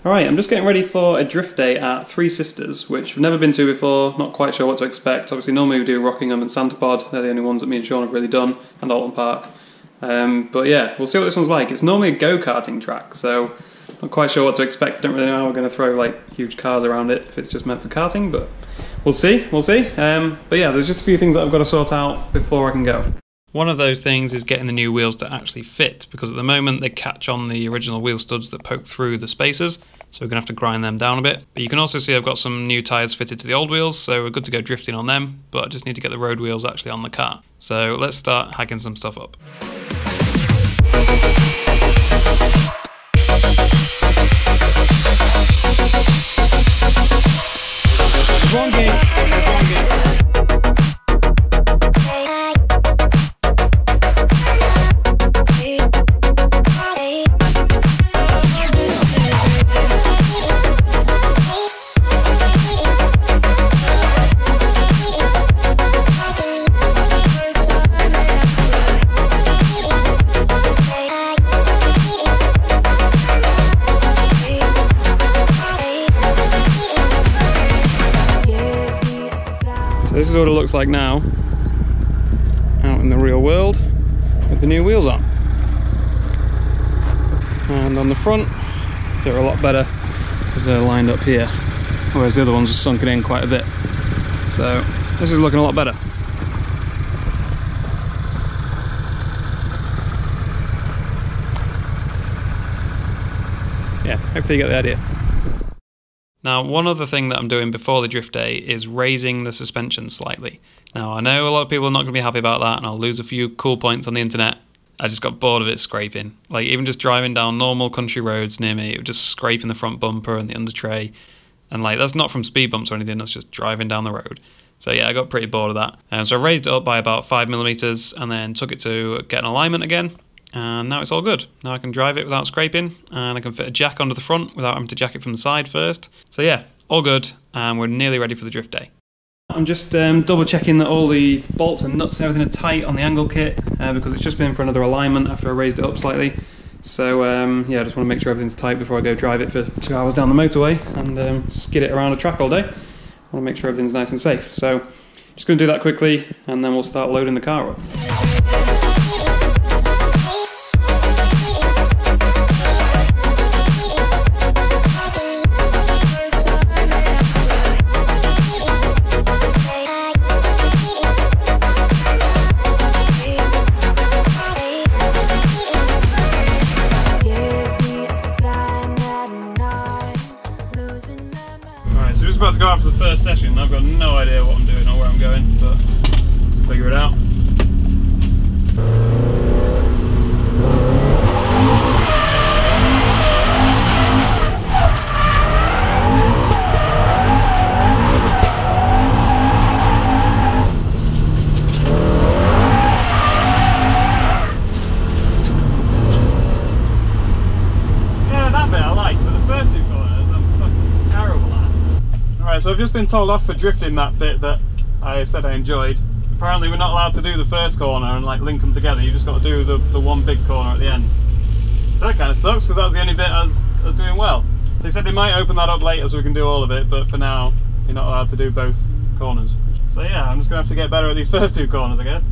Alright, I'm just getting ready for a drift day at Three Sisters, which I've never been to before, not quite sure what to expect. Obviously normally we do Rockingham and Santapod, they're the only ones that me and Sean have really done, and Alton Park. But yeah, we'll see what this one's like. It's normally a go-karting track, so not quite sure what to expect. I don't really know how we're going to throw like huge cars around it if it's just meant for karting, but we'll see. But yeah, there's just a few things that I've got to sort out before I can go. One of those things is getting the new wheels to actually fit, because at the moment they catch on the original wheel studs that poke through the spacers, so we're going to have to grind them down a bit. But you can also see I've got some new tyres fitted to the old wheels, so we're good to go drifting on them, but I just need to get the road wheels actually on the car. So let's start hacking some stuff up. Wrong game. This is what it looks like now, out in the real world, with the new wheels on. And on the front, they're a lot better because they're lined up here, whereas the other ones are sunken in quite a bit. So this is looking a lot better. Yeah, hopefully you get the idea. Now, one other thing that I'm doing before the drift day is raising the suspension slightly. Now, I know a lot of people are not going to be happy about that, and I'll lose a few cool points on the internet. I just got bored of it scraping. Like, even just driving down normal country roads near me, it was just scraping the front bumper and the under tray. And like, that's not from speed bumps or anything, that's just driving down the road. So yeah, I got pretty bored of that. So I raised it up by about 5mm and then took it to get an alignment again. And now it's all good. Now I can drive it without scraping, and I can fit a jack onto the front without having to jack it from the side first. So yeah, all good, and we're nearly ready for the drift day. I'm just double checking that all the bolts and nuts and everything are tight on the angle kit, because it's just been for another alignment after I raised it up slightly. So yeah, I just want to make sure everything's tight before I go drive it for 2 hours down the motorway and skid it around a track all day. I want to make sure everything's nice and safe. So just going to do that quickly, and then we'll start loading the car up. About to go out for the first session. I've got no idea what I'm doing or where I'm going, but figure it out. Yeah, that bit I like, but the first two corners I'm fucking terrible at. Alright, so I've just been told off for drifting that bit that I said I enjoyed. Apparently we're not allowed to do the first corner and like link them together, you just got to do the one big corner at the end. So that kind of sucks, because that's the only bit I was doing well. They said they might open that up later so we can do all of it, but for now you're not allowed to do both corners. So yeah, I'm just going to have to get better at these first two corners, I guess.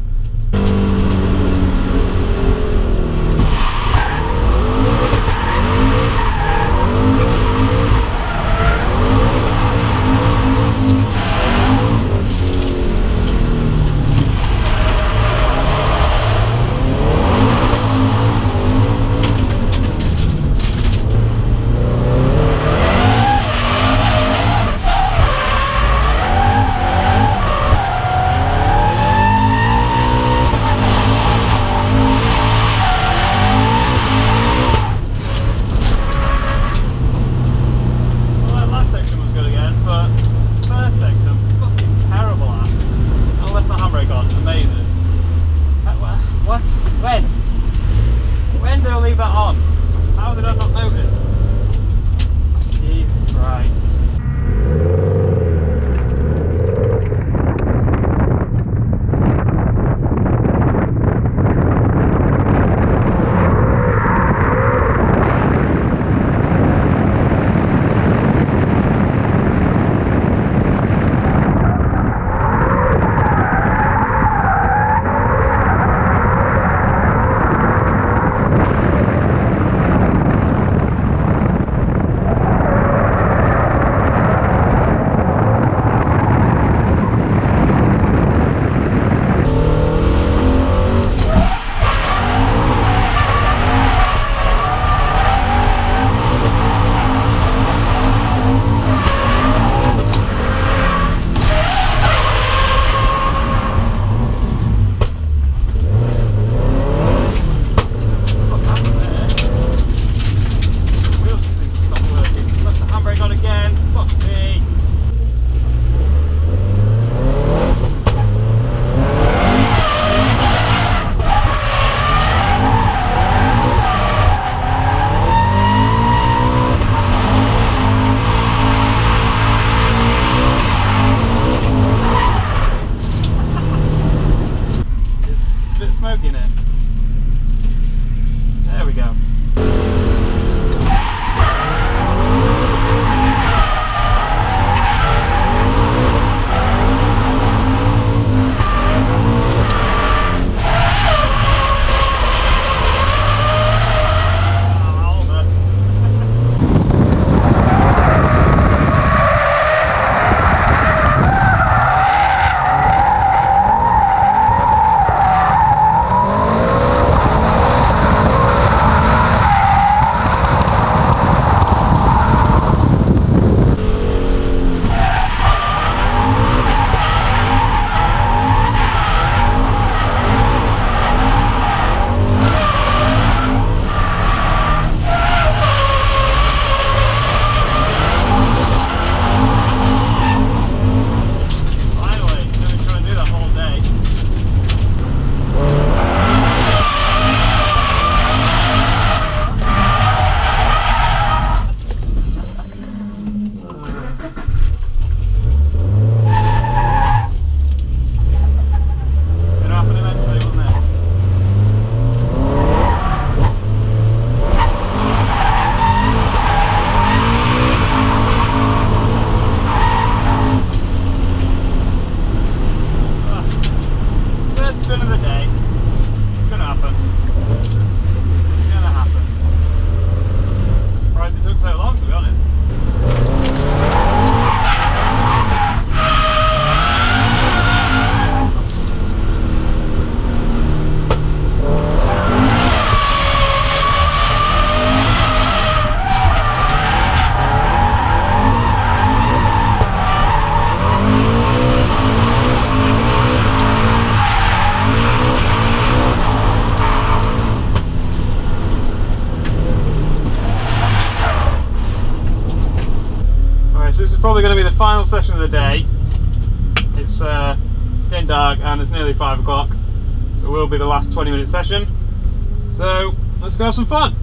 so this is probably going to be the final session of the day. It's getting dark and it's nearly 5 o'clock, so it will be the last 20-minute session. So let's go have some fun.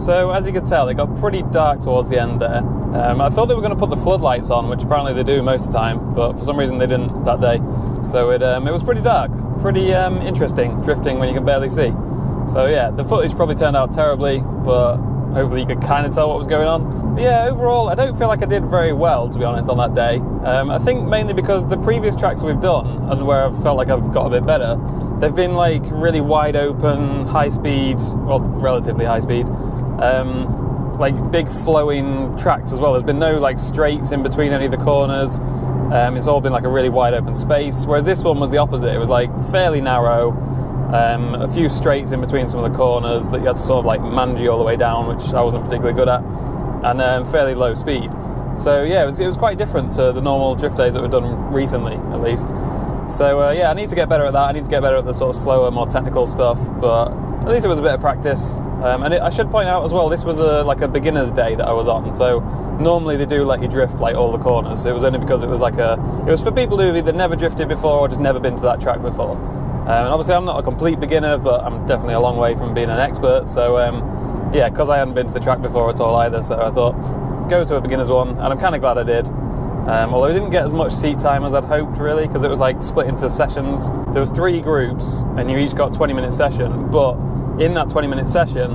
So as you can tell, it got pretty dark towards the end there. I thought they were going to put the floodlights on, which apparently they do most of the time, but for some reason they didn't that day. So it was pretty dark, pretty interesting drifting when you can barely see. So yeah, the footage probably turned out terribly, but hopefully you could kind of tell what was going on. But yeah, overall, I don't feel like I did very well, to be honest, on that day. I think mainly because the previous tracks we've done, and where I've felt like I've got a bit better, they've been like really wide open, high speed, well, relatively high speed, like big flowing tracks as well. There's been no like straights in between any of the corners. It's all been like a really wide open space, whereas this one was the opposite. It was like fairly narrow, a few straights in between some of the corners that you had to sort of like mangy all the way down, which I wasn't particularly good at, and fairly low speed. So yeah, it was quite different to the normal drift days that we've done recently, at least. So yeah, I need to get better at that. I need to get better at the sort of slower, more technical stuff, but at least it was a bit of practice. And I should point out as well, this was like a beginner's day that I was on, so normally they do let you drift like all the corners. It was only because it was for people who've either never drifted before or just never been to that track before. And obviously I'm not a complete beginner, but I'm definitely a long way from being an expert, so yeah, because I hadn't been to the track before at all either, so I thought, go to a beginner's one, and I'm kind of glad I did. Although I didn't get as much seat time as I'd hoped, really, because it was like split into sessions. There was 3 groups, and you each got a 20-minute session, but in that 20-minute session,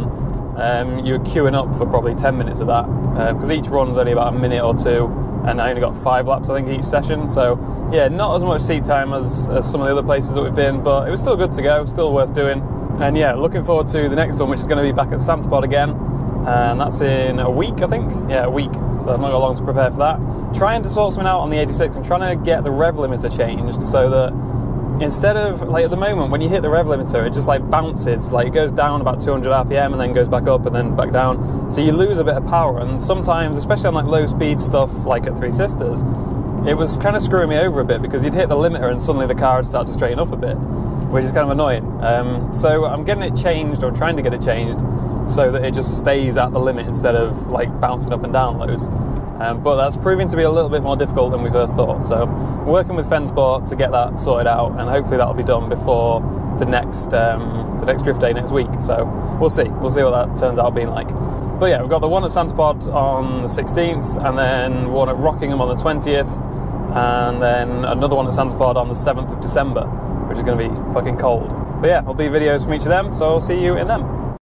you were queuing up for probably 10 minutes of that, because each run's only about a minute or 2, and I only got 5 laps, I think, each session. So, yeah, not as much seat time as some of the other places that we've been, but it was still good to go, still worth doing. And yeah, looking forward to the next one, which is going to be back at Santapod again, and that's in a week, I think. Yeah, a week, so I've not got long to prepare for that. Trying to sort something out on the 86, I'm trying to get the rev limiter changed so that instead of, like at the moment, when you hit the rev limiter, it just like bounces, like it goes down about 200 RPM and then goes back up and then back down, so you lose a bit of power. And sometimes, especially on like low speed stuff like at Three Sisters, it was kind of screwing me over a bit because you'd hit the limiter and suddenly the car would start to straighten up a bit, which is kind of annoying. So I'm getting it changed, or trying to get it changed, so that it just stays at the limit instead of like bouncing up and down loads. But that's proving to be a little bit more difficult than we first thought. So we're working with Fensport to get that sorted out, and hopefully that'll be done before the next drift day next week. So we'll see what that turns out being like. But yeah, we've got the one at Santapod on the 16th, and then one at Rockingham on the 20th, and then another one at Santapod on the 7th of December, which is going to be fucking cold. But yeah, there'll be videos from each of them, so I'll see you in them.